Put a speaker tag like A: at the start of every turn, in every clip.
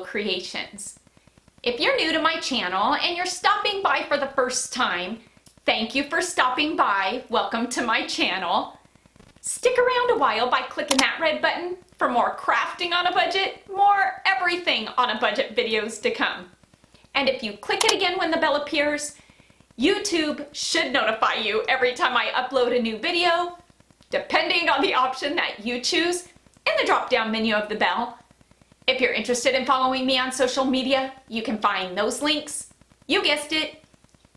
A: creations. If you're new to my channel and you're stopping by for the first time, thank you for stopping by. Welcome to my channel. Stick around a while by clicking that red button for more crafting on a budget, more everything on a budget videos to come. And if you click it again when the bell appears, YouTube should notify you every time I upload a new video, depending on the option that you choose in the drop-down menu of the bell. If you're interested in following me on social media, you can find those links, you guessed it,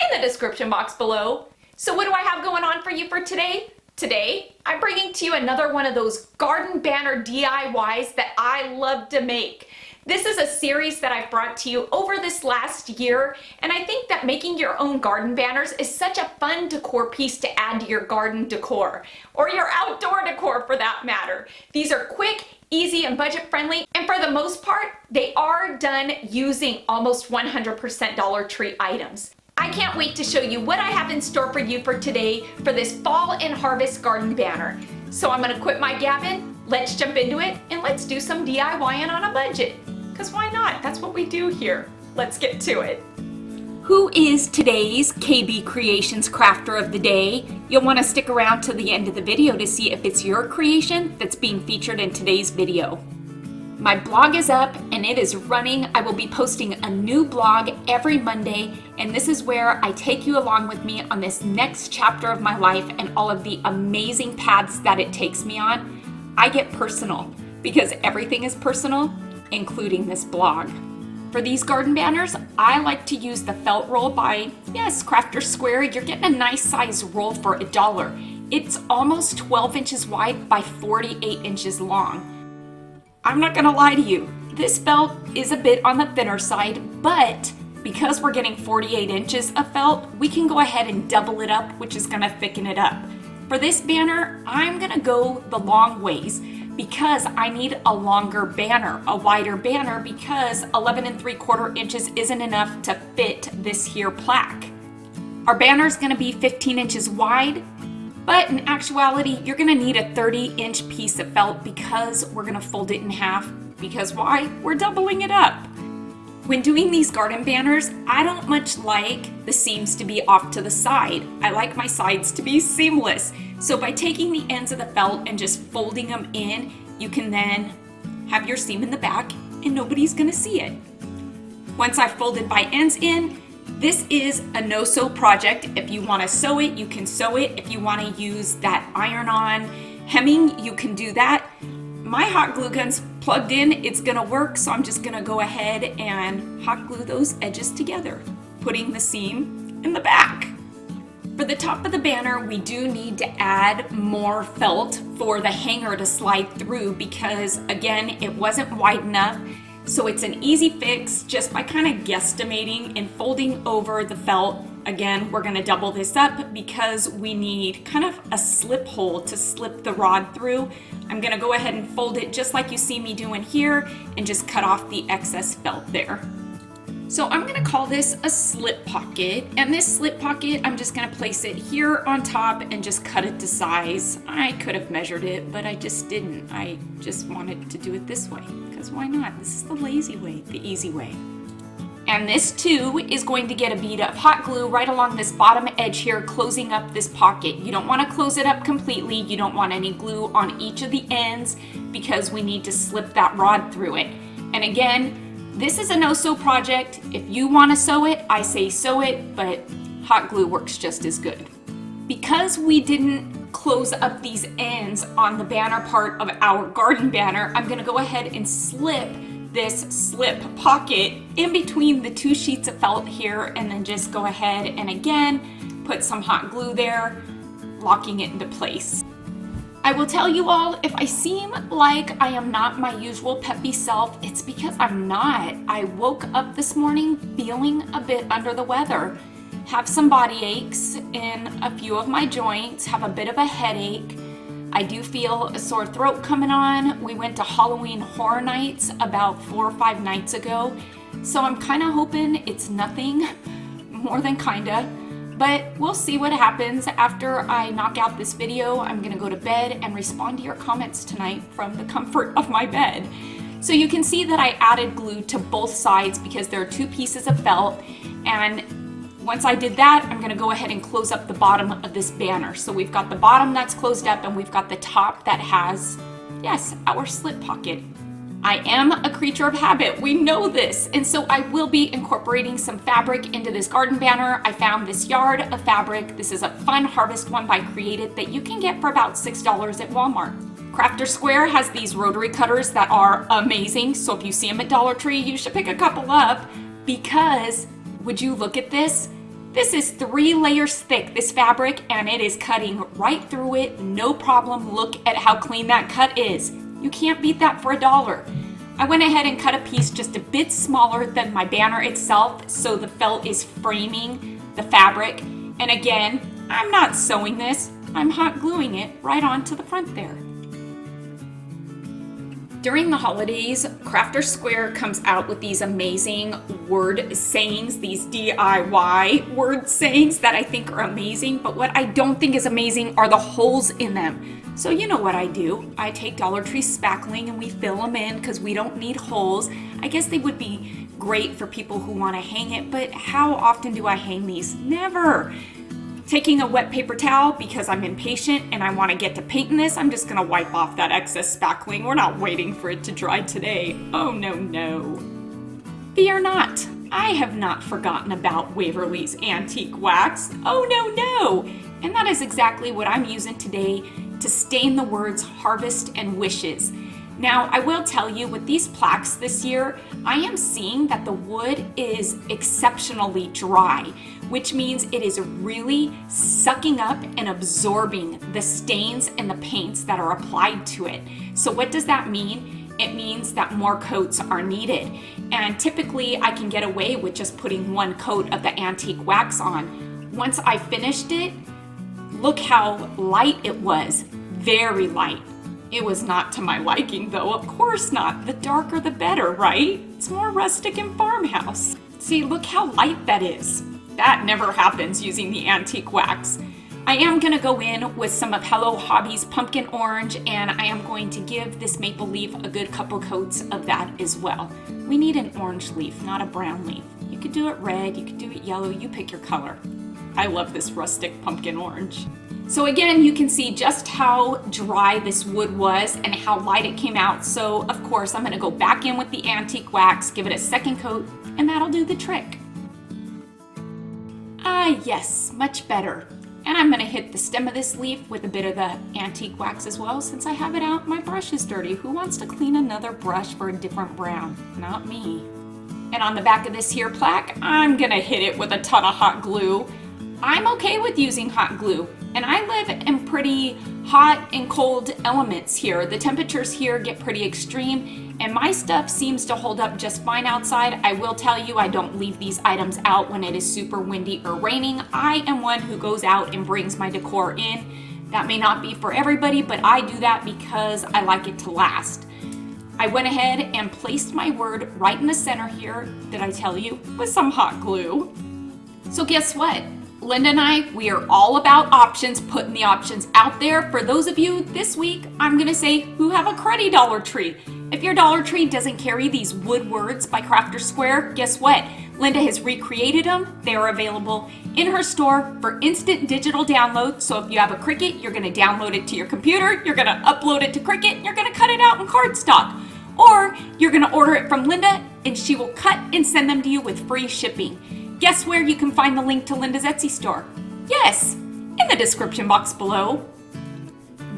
A: in the description box below. So what do I have going on for you for today? Today, I'm bringing to you another one of those garden banner DIYs that I love to make. This is a series that I've brought to you over this last year, and I think that making your own garden banners is such a fun decor piece to add to your garden decor, or your outdoor decor for that matter. These are quick, easy, and budget friendly, and for the most part, they are done using almost 100% Dollar Tree items. I can't wait to show you what I have in store for you for today for this fall and harvest garden banner. So I'm gonna quit my gabbing, let's jump into it, and let's do some DIYing on a budget. Because why not? That's what we do here. Let's get to it. Who is today's KB Creations crafter of the day? You'll want to stick around to the end of the video to see if it's your creation that's being featured in today's video. My blog is up and it is running. I will be posting a new blog every Monday, and this is where I take you along with me on this next chapter of my life and all of the amazing paths that it takes me on. I get personal because everything is personal, including this blog. For these garden banners, I like to use the felt roll by, yes, Crafter's Square. You're getting a nice size roll for $1. It's almost 12 inches wide by 48 inches long. I'm not gonna lie to you, this felt is a bit on the thinner side, but because we're getting 48 inches of felt, we can go ahead and double it up, which is gonna thicken it up. For this banner, I'm gonna go the long ways because I need a longer banner, a wider banner, because 11 3/4 inches isn't enough to fit this here plaque. Our banner is gonna be 15 inches wide, but in actuality, you're gonna need a 30-inch piece of felt because we're gonna fold it in half. Because why? We're doubling it up. When doing these garden banners, I don't much like the seams to be off to the side. I like my sides to be seamless. So by taking the ends of the felt and just folding them in, you can then have your seam in the back and nobody's gonna see it. Once I've folded my ends in, this is a no-sew project. If you want to sew it, you can sew it. If you want to use that iron-on hemming, you can do that. My hot glue gun's plugged in. It's going to work, so I'm just going to go ahead and hot glue those edges together, putting the seam in the back. For the top of the banner, we do need to add more felt for the hanger to slide through because, again, it wasn't wide enough. So it's an easy fix just by kind of guesstimating and folding over the felt. Again, we're gonna double this up because we need kind of a slip hole to slip the rod through. I'm gonna go ahead and fold it just like you see me doing here and just cut off the excess felt there. So I'm gonna call this a slip pocket, and this slip pocket, I'm just gonna place it here on top and just cut it to size. I could have measured it, but I just didn't. I just wanted to do it this way, because why not? This is the lazy way, the easy way. And this too is going to get a bead of hot glue right along this bottom edge here, closing up this pocket. You don't wanna close it up completely. You don't want any glue on each of the ends because we need to slip that rod through it. And again, this is a no-sew project. If you want to sew it, I say sew it, but hot glue works just as good. Because we didn't close up these ends on the banner part of our garden banner, I'm going to go ahead and slip this slip pocket in between the two sheets of felt here, and then just go ahead and again put some hot glue there, locking it into place. I will tell you all, if I seem like I am not my usual peppy self, it's because I'm not. I woke up this morning feeling a bit under the weather. Have some body aches in a few of my joints, have a bit of a headache. I do feel a sore throat coming on. We went to Halloween Horror Nights about 4 or 5 nights ago, so I'm kind of hoping it's nothing more than kinda. But we'll see what happens after I knock out this video. I'm gonna go to bed and respond to your comments tonight from the comfort of my bed. So you can see that I added glue to both sides because there are 2 pieces of felt, and once I did that, I'm gonna go ahead and close up the bottom of this banner. So we've got the bottom that's closed up and we've got the top that has, yes, our slip pocket. I am a creature of habit, we know this, and so I will be incorporating some fabric into this garden banner. I found this yard of fabric. This is a fun harvest one by Created that you can get for about $6 at Walmart. Crafter Square has these rotary cutters that are amazing, so if you see them at Dollar Tree, you should pick a couple up because, would you look at this? This is 3 layers thick, this fabric, and it is cutting right through it, no problem. Look at how clean that cut is. You can't beat that for $1. I went ahead and cut a piece just a bit smaller than my banner itself, so the felt is framing the fabric. And again, I'm not sewing this, I'm hot gluing it right onto the front there. During the holidays, Crafter Square comes out with these amazing word sayings, these DIY word sayings that I think are amazing, but what I don't think is amazing are the holes in them. So you know what I do. I take Dollar Tree spackling and we fill them in because we don't need holes. I guess they would be great for people who want to hang it, but how often do I hang these? Never. Taking a wet paper towel because I'm impatient and I want to get to painting this, I'm just going to wipe off that excess spackling. We're not waiting for it to dry today. Oh no, no. Fear not. I have not forgotten about Waverly's antique wax. Oh no, no. And that is exactly what I'm using today to stain the words harvest and wishes. Now, I will tell you, with these plaques this year, I am seeing that the wood is exceptionally dry, which means it is really sucking up and absorbing the stains and the paints that are applied to it. So what does that mean? It means that more coats are needed. And typically I can get away with just putting 1 coat of the antique wax on. Once I finished it, look how light it was, very light. It was not to my liking though, of course not. The darker the better, right? It's more rustic and farmhouse. See, look how light that is. That never happens using the antique wax. I am gonna go in with some of Hello Hobby's pumpkin orange, and I am going to give this maple leaf a good couple coats of that as well. We need an orange leaf, not a brown leaf. You could do it red, you could do it yellow, you pick your color. I love this rustic pumpkin orange. So again, you can see just how dry this wood was and how light it came out. So of course, I'm gonna go back in with the antique wax, give it a second coat, and that'll do the trick. Ah yes, much better. And I'm gonna hit the stem of this leaf with a bit of the antique wax as well. Since I have it out, my brush is dirty. Who wants to clean another brush for a different brown? Not me. And on the back of this here plaque, I'm gonna hit it with a ton of hot glue. I'm okay with using hot glue. And I live in pretty hot and cold elements here. The temperatures here get pretty extreme, and my stuff seems to hold up just fine outside. I will tell you, I don't leave these items out when it is super windy or raining. I am one who goes out and brings my decor in. That may not be for everybody, but I do that because I like it to last. I went ahead and placed my word right in the center here, did I tell you, with some hot glue. So guess what? Linda and I, we are all about options, putting the options out there. For those of you this week, I'm gonna say who have a cruddy Dollar Tree. If your Dollar Tree doesn't carry these wood words by Crafter Square, guess what? Linda has recreated them. They are available in her store for instant digital download. So if you have a Cricut, you're gonna download it to your computer, you're gonna upload it to Cricut, and you're gonna cut it out in cardstock. Or you're gonna order it from Linda and she will cut and send them to you with free shipping. Guess where you can find the link to Linda's Etsy store? Yes, in the description box below.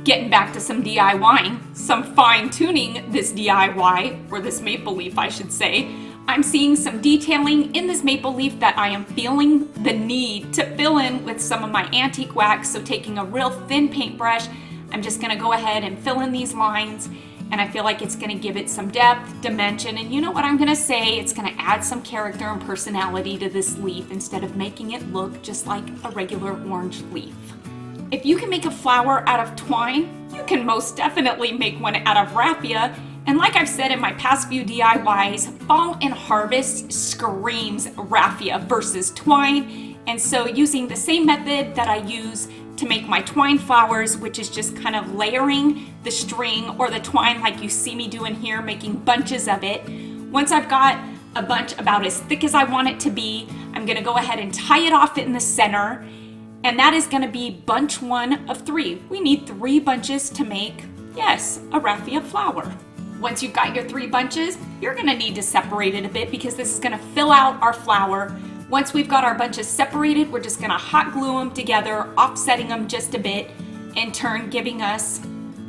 A: Getting back to some DIYing, some fine tuning this DIY, or this maple leaf I should say. I'm seeing some detailing in this maple leaf that I am feeling the need to fill in with some of my antique wax. So taking a real thin paintbrush, I'm just gonna go ahead and fill in these lines. And I feel like it's gonna give it some depth, dimension, and you know what I'm gonna say? It's gonna add some character and personality to this leaf instead of making it look just like a regular orange leaf. If you can make a flower out of twine, you can most definitely make one out of raffia. And like I've said in my past few DIYs, fall and harvest screams raffia versus twine. And so using the same method that I use to make my twine flowers, which is just kind of layering the string or the twine like you see me doing here, making bunches of it. Once I've got a bunch about as thick as I want it to be, I'm gonna go ahead and tie it off in the center, and that is gonna be bunch 1 of 3. We need 3 bunches to make, yes, a raffia flower. Once you've got your 3 bunches, you're gonna need to separate it a bit because this is gonna fill out our flower. Once we've got our bunches separated, we're just gonna hot glue them together, offsetting them just a bit, in turn giving us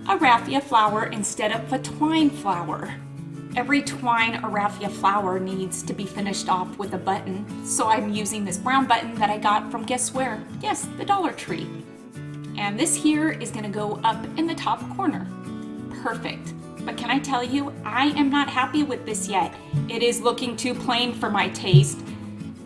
A: a raffia flower instead of a twine flower. Every twine or raffia flower needs to be finished off with a button, so I'm using this brown button that I got from guess where? Yes, the Dollar Tree. And this here is gonna go up in the top corner. Perfect. But can I tell you, I am not happy with this yet. It is looking too plain for my taste.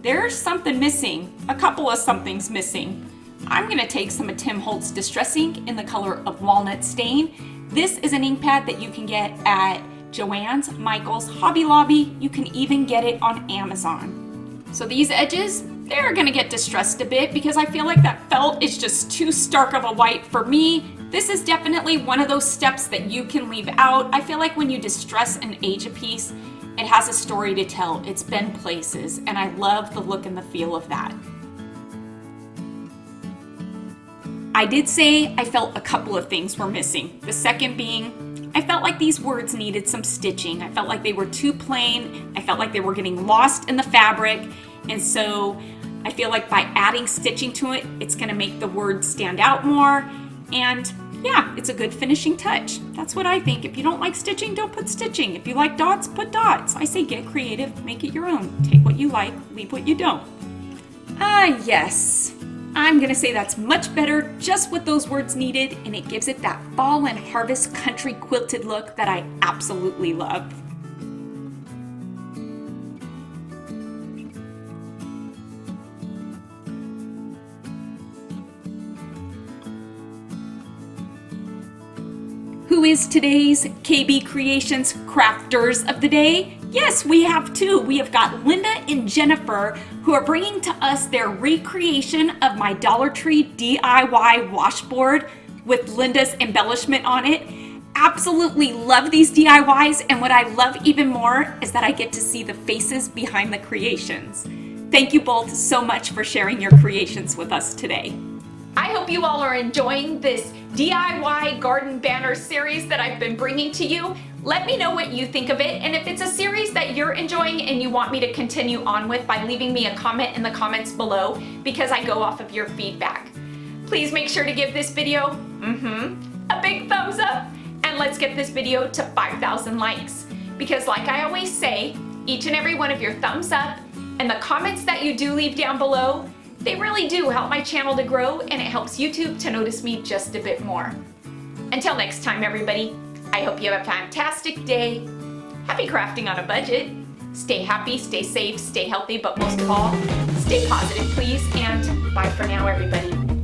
A: There's something missing, a couple of somethings missing. I'm gonna take some of Tim Holtz Distress ink in the color of Walnut Stain. This is an ink pad that you can get at Joann's, Michael's, Hobby Lobby. You can even get it on Amazon. So these edges, they're gonna get distressed a bit because I feel like that felt is just too stark of a white for me. This is definitely one of those steps that you can leave out. I feel like when you distress and age a piece, it has a story to tell. It's been places, and I love the look and the feel of that. I did say I felt a couple of things were missing. The second being, I felt like these words needed some stitching. I felt like they were too plain. I felt like they were getting lost in the fabric. And so I feel like by adding stitching to it, it's gonna make the words stand out more. And yeah, it's a good finishing touch. That's what I think. If you don't like stitching, don't put stitching. If you like dots, put dots. I say get creative, make it your own. Take what you like, leave what you don't. Yes. I'm gonna say that's much better, just what those words needed, and it gives it that fall and harvest country quilted look that I absolutely love. Who is today's KB Creations Crafters of the Day? Yes, we have 2. We have got Linda and Jennifer who are bringing to us their recreation of my Dollar Tree DIY washboard with Linda's embellishment on it. Absolutely love these DIYs, and what I love even more is that I get to see the faces behind the creations. Thank you both so much for sharing your creations with us today. I hope you all are enjoying this DIY garden banner series that I've been bringing to you. Let me know what you think of it, and if it's a series that you're enjoying and you want me to continue on with by leaving me a comment in the comments below, because I go off of your feedback. Please make sure to give this video a big thumbs up, and let's get this video to 5,000 likes. Because like I always say, each and every one of your thumbs up and the comments that you do leave down below, they really do help my channel to grow, and it helps YouTube to notice me just a bit more. Until next time, everybody, I hope you have a fantastic day. Happy crafting on a budget. Stay happy, stay safe, stay healthy, but most of all, stay positive, please, and bye for now, everybody.